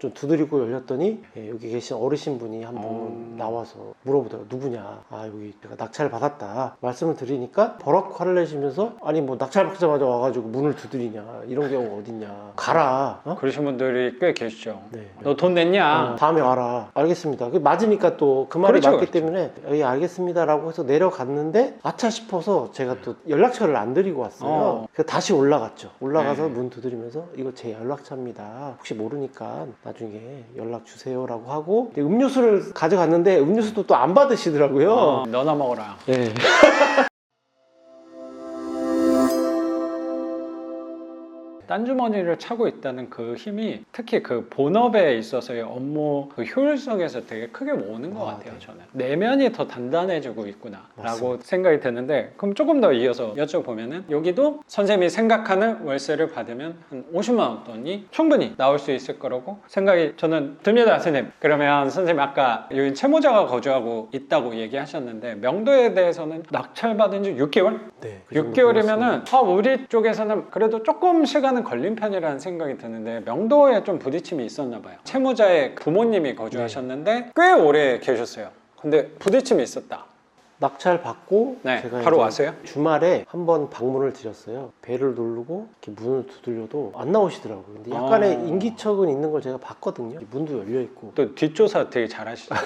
좀 두드리고 열렸더니 여기 계신 어르신분이 한 분 나와서 물어보더라고요. 누구냐? 아, 여기 내가 낙찰 받았다 말씀을 드리니까 버럭 화를 내시면서 아니 뭐 낙찰 받자마자 와가지고 문을 두드리냐, 이런 경우 어딨냐, 가라. 그러신 분들이 꽤 계시죠. 네. 너 돈 냈냐? 다음에 와라. 알겠습니다. 맞으니까 또 그 말이 그렇죠, 맞기 때문에 여기 알겠습니다라고 해서 내려갔는데 아차 싶어서 제가 또 연락처를 안 드리고 왔어요. 그래서 다시 올라갔죠. 올라가서 문 두드리면서 이거 제 연락처입니다. 혹시 모르니까 나중에 연락 주세요라고 하고 이제 음료수를 가져갔는데 음료수도 또 안 받으시더라고요. 너나 먹어라. 네. 딴 주머니를 차고 있다는 그 힘이 특히 그 본업에 있어서의 업무 그 효율성에서 되게 크게 모으는 것 같아요. 네. 저는 내면이 더 단단해지고 있구나 라고 맞습니다. 생각이 드는데, 그럼 조금 더 이어서 여쭤보면은 여기도 선생님이 생각하는 월세를 받으면 한 50만 원 돈이 충분히 나올 수 있을 거라고 생각이 저는 듭니다. 선생님, 그러면 선생님 아까 여기 채무자가 거주하고 있다고 얘기하셨는데 명도에 대해서는 낙찰받은 지 6개월? 네, 그 정도 6개월이면은 우리 쪽에서는 그래도 조금 시간은 걸린 편이라는 생각이 드는데 명도에 좀 부딪힘이 있었나 봐요. 채무자의 부모님이 거주하셨는데 꽤 오래 계셨어요. 근데 부딪힘이 있었다. 낙찰 받고 네, 제가 바로 이제 왔어요? 주말에 한번 방문을 드렸어요. 배를 누르고 이렇게 문을 두들려도 안 나오시더라고요. 근데 약간의 인기척은 있는 걸 제가 봤거든요. 문도 열려 있고. 또 뒷조사 되게 잘하시잖아요.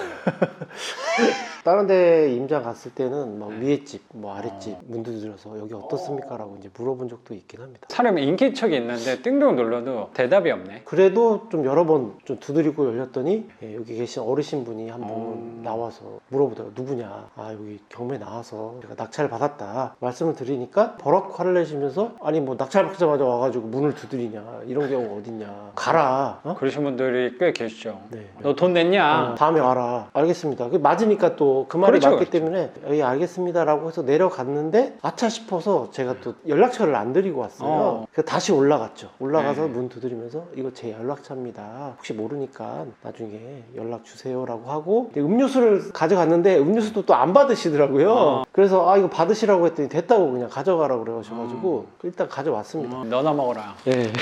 다른 데 임장 갔을 때는 막 위에 집, 뭐 아래 집 문 두드려서 여기 어떻습니까? 라고 이제 물어본 적도 있긴 합니다. 사람이 인기척이 있는데 띵동 눌러도 대답이 없네. 그래도 좀 여러 번 좀 두드리고 열렸더니 여기 계신 어르신분이 한 분 나와서 물어보더라고요. 누구냐? 아, 여기 경매 나와서 제가 낙찰 받았다 말씀을 드리니까 버럭 화를 내시면서 아니 뭐 낙찰 받자마자 와가지고 문을 두드리냐, 이런 경우 어딨냐, 가라. 그러신 분들이 꽤 계시죠. 네. 너 돈 냈냐? 다음에 와라. 알겠습니다. 맞으니까 또 그 말이 그렇죠, 맞기 그렇죠. 때문에 여기 알겠습니다라고 해서 내려갔는데 아차 싶어서 제가 또 연락처를 안 드리고 왔어요. 그래서 다시 올라갔죠. 올라가서 문 두드리면서 이거 제 연락처입니다. 혹시 모르니까 나중에 연락 주세요라고 하고 음료수를 가져갔는데 음료수도 또 안 받으시더라고요. 그래서 아, 이거 받으시라고 했더니 됐다고 그냥 가져가라고 그래가지고 일단 가져왔습니다. 너나 먹어라. 네.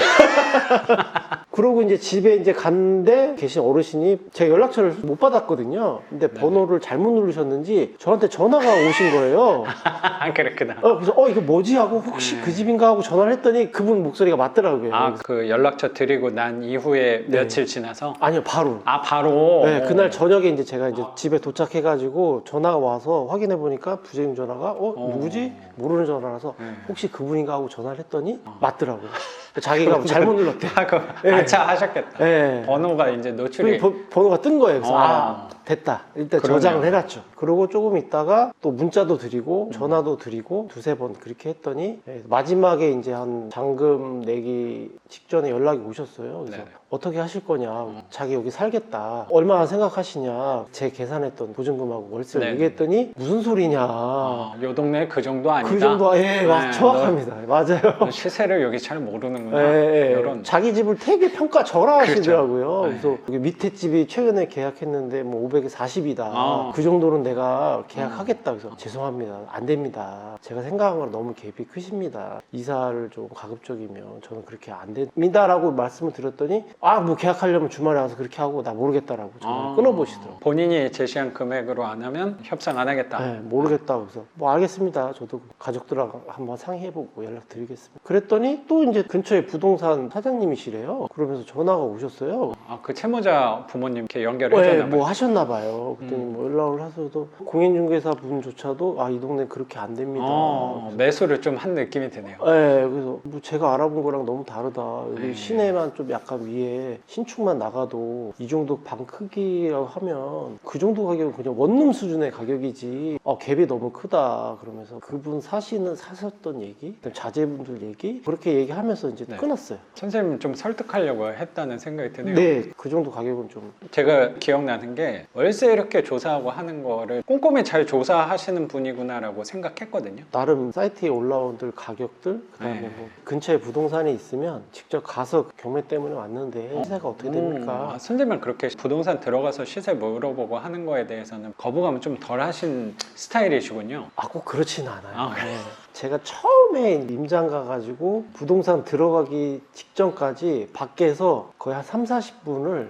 그러고 이제 집에 이제 갔는데 계신 어르신이 제 연락처를 못 받았거든요. 근데 번호를 잘못 누르셨는지 저한테 전화가 오신 거예요. 그랬구나. 그래서 이거 뭐지 하고 혹시 그 집인가 하고 전화를 했더니 그분 목소리가 맞더라고요. 그 연락처 드리고 난 이후에 네. 며칠 지나서? 아니요, 바로. 바로? 네, 그날 저녁에 이제 제가 이제 집에 도착해가지고 전화가 와서 확인해 보니까 부재중 전화가 누구지? 모르는 전화라서 혹시 그분인가 하고 전화를 했더니 맞더라고요. 자기가 잘못 눌렀대. 아차 하셨겠다. 네. 번호가 이제 노출이. 번호가 뜬 거예요. 그래서 됐다. 일단 그러네요. 저장을 해놨죠. 그러고 조금 있다가 또 문자도 드리고 전화도 드리고 두세 번 그렇게 했더니 마지막에 이제 한 잔금 내기 직전에 연락이 오셨어요. 그래서 네네. 어떻게 하실 거냐. 자기 여기 살겠다. 얼마나 생각하시냐. 제 계산했던 보증금하고 월세를 네. 얘기했더니 무슨 소리냐. 요 동네 그 정도 아니다. 그 정도, 정확합니다. 맞아요. 너 시세를 여기 잘 모르는구나. 이런. 자기 집을 되게 평가 절하하시더라고요. 그렇죠. 그래서 여기 밑에 집이 최근에 계약했는데 뭐 540이다. 그 정도는 내가 계약하겠다. 그래서 죄송합니다. 안 됩니다. 제가 생각한 거랑 너무 갭이 크십니다. 이사를 좀 가급적이면 저는 그렇게 안 됩니다라고 말씀을 드렸더니 뭐 계약하려면 주말에 와서 그렇게 하고 나 모르겠다라고 전화를 끊어보시더라고요. 본인이 제시한 금액으로 안 하면 협상 안 하겠다. 네, 모르겠다고 해서 뭐 알겠습니다. 저도 가족들하고 한번 상의해보고 연락드리겠습니다. 그랬더니 또 이제 근처에 부동산 사장님이시래요. 그러면서 전화가 오셨어요. 그 채무자 부모님 이렇게 연결을 해줬나 봐요. 뭐 하셨나 봐요. 그랬더니 뭐 연락을 하셔도 공인중개사 분조차도 이 동네 그렇게 안 됩니다. 매수를 좀 한 느낌이 드네요. 네, 그래서 뭐 제가 알아본 거랑 너무 다르다. 여기 시내만 좀 약간 위에 신축만 나가도 이 정도 방 크기라고 하면 그 정도 가격은 그냥 원룸 수준의 가격이지. 갭이 너무 크다. 그러면서 그분 사셨던 얘기, 자제분들 얘기 그렇게 얘기하면서 이제 끊었어요. 선생님 좀 설득하려고 했다는 생각이 드네요. 네, 그 정도 가격은 좀. 제가 기억나는 게 월세 이렇게 조사하고 하는 거를 꼼꼼히 잘 조사하시는 분이구나라고 생각했거든요. 나름 사이트에 올라온들 가격들, 그다음에 뭐 근처에 부동산이 있으면 직접 가서 경매 때문에 왔는데 시세가 어떻게 됩니까? 선생님은 그렇게 부동산 들어가서 시세 물어보고 하는 거에 대해서는 거부감은 좀 덜 하신 스타일이시군요. 꼭 그렇지는 않아요. 그래요? 네. 제가 처음에 임장 가가지고 부동산 들어가기 직전까지 밖에서 거의 한 3, 40분을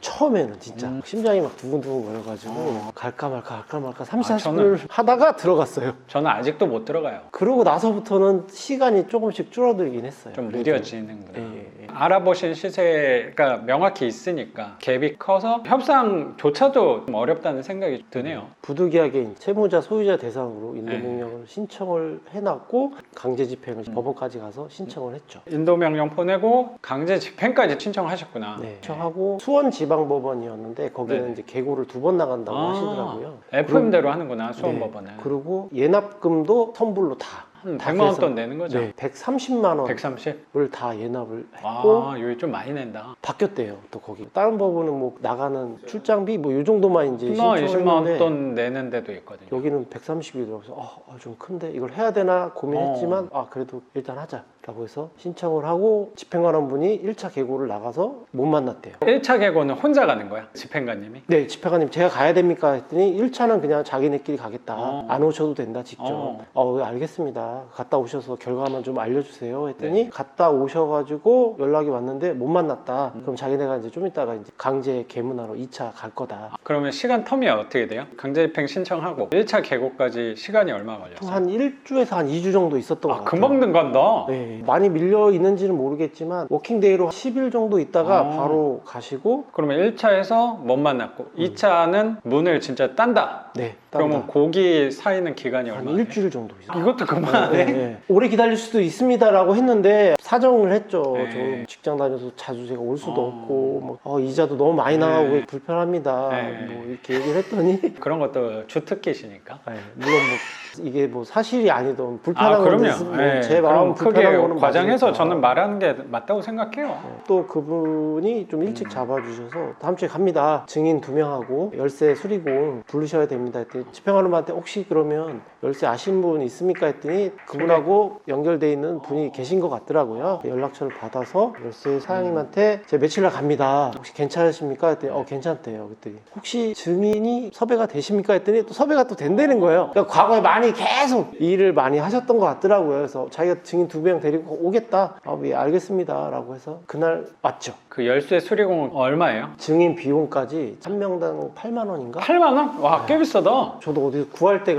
처음에는 진짜 심장이 막 두근두근 거려가지고 갈까 말까 3, 40분을 하다가 들어갔어요. 저는 아직도 못 들어가요. 그러고 나서부터는 시간이 조금씩 줄어들긴 했어요. 좀 그래도. 느려지는구나. 예. 알아보신 시세가 명확히 있으니까 갭이 커서 협상조차도 좀 어렵다는 생각이 드네요. 부득이하게 채무자 소유자 대상으로 인도명령을 신청을 해놨고 강제 집행을 법원까지 가서 신청을 했죠. 인도명령 보내고 강제 집행까지 신청하셨구나. 네. 신청하고 수원지방법원이었는데 거기는 네. 이제 계고를 2번 나간다고 하시더라고요. FM대로 하는구나, 수원법원은. 그리고 예납금도 선불로 다. 한 100만 원 돈 내는 거죠? 네, 130만 원을 130? 다 예납을 했고 여기 좀 많이 낸다. 바뀌었대요. 또 거기 다른 법원은 뭐 나가는 출장비 뭐 이 정도만 이제 10만 원, 20만 원 신청했는데 돈 내는 데도 있거든요. 여기는 130이더라고요. 좀 큰데 이걸 해야 되나 고민했지만 그래도 일단 하자라고 해서 신청을 하고 집행관원분이 1차 계고를 나가서 못 만났대요. 1차 계고는 혼자 가는 거야? 집행관님이? 네, 집행관님 제가 가야 됩니까 했더니 1차는 그냥 자기네끼리 가겠다. 안 오셔도 된다 직접. 알겠습니다. 갔다 오셔서 결과만 좀 알려주세요 했더니 갔다 오셔가지고 연락이 왔는데 못 만났다. 그럼 자기네가 이제 좀 이따가 이제 강제 개문하러 2차 갈 거다. 그러면 시간 텀이 어떻게 돼요? 강제 집행 신청하고 1차 계고까지 시간이 얼마 걸렸어요? 한 1주에서 한 2주 정도 있었던 것 같아요. 금방 간다. 네, 많이 밀려 있는지는 모르겠지만 워킹데이로 10일 정도 있다가 바로 가시고. 그러면 1차에서 못 만났고 2차는 문을 진짜 딴다. 네, 그러면 고기 사이는 기간이 한 얼마나 돼요? 일주일 정도 있어요. 이것도 그만하네. 네. 오래 기다릴 수도 있습니다라고 했는데 사정을 했죠. 네. 저 직장 다녀서 자주 제가 올 수도 없고 이자도 너무 많이 나가고 불편합니다. 뭐 이렇게 얘기를 했더니 그런 것도 주특기시니까. 물론 뭐 이게 뭐 사실이 아니던 불편한 그럼요. 건데 제 마음 크게 불편한 거는 과장해서 맞으니까. 저는 말하는 게 맞다고 생각해요. 또 그분이 좀 일찍 잡아주셔서 다음 주에 갑니다. 증인 2명하고 열쇠 수리공 부르셔야 됩니다 했더니 집행관님한테 혹시 그러면 열쇠 아시는 분 있습니까 했더니 그분하고 연결돼 있는 분이 계신 것 같더라고요. 연락처를 받아서 열쇠 사장님한테 제가 며칠 날 갑니다. 혹시 괜찮으십니까 했더니 괜찮대요. 그랬더니 혹시 증인이 섭외가 되십니까 했더니 또 섭외가 또 된다는 거예요. 그러니까 과거에 많이 계속 일을 많이 하셨던 것 같더라고요. 그래서 자기가 증인 2명 데리고 오겠다. 예, 알겠습니다 라고 해서 그날 왔죠. 그 열쇠 수리공은 얼마예요? 증인 비용까지 한 명당 8만 원인가? 8만 원? 와, 꽤 비싸다. 저도 어디서 구할 데가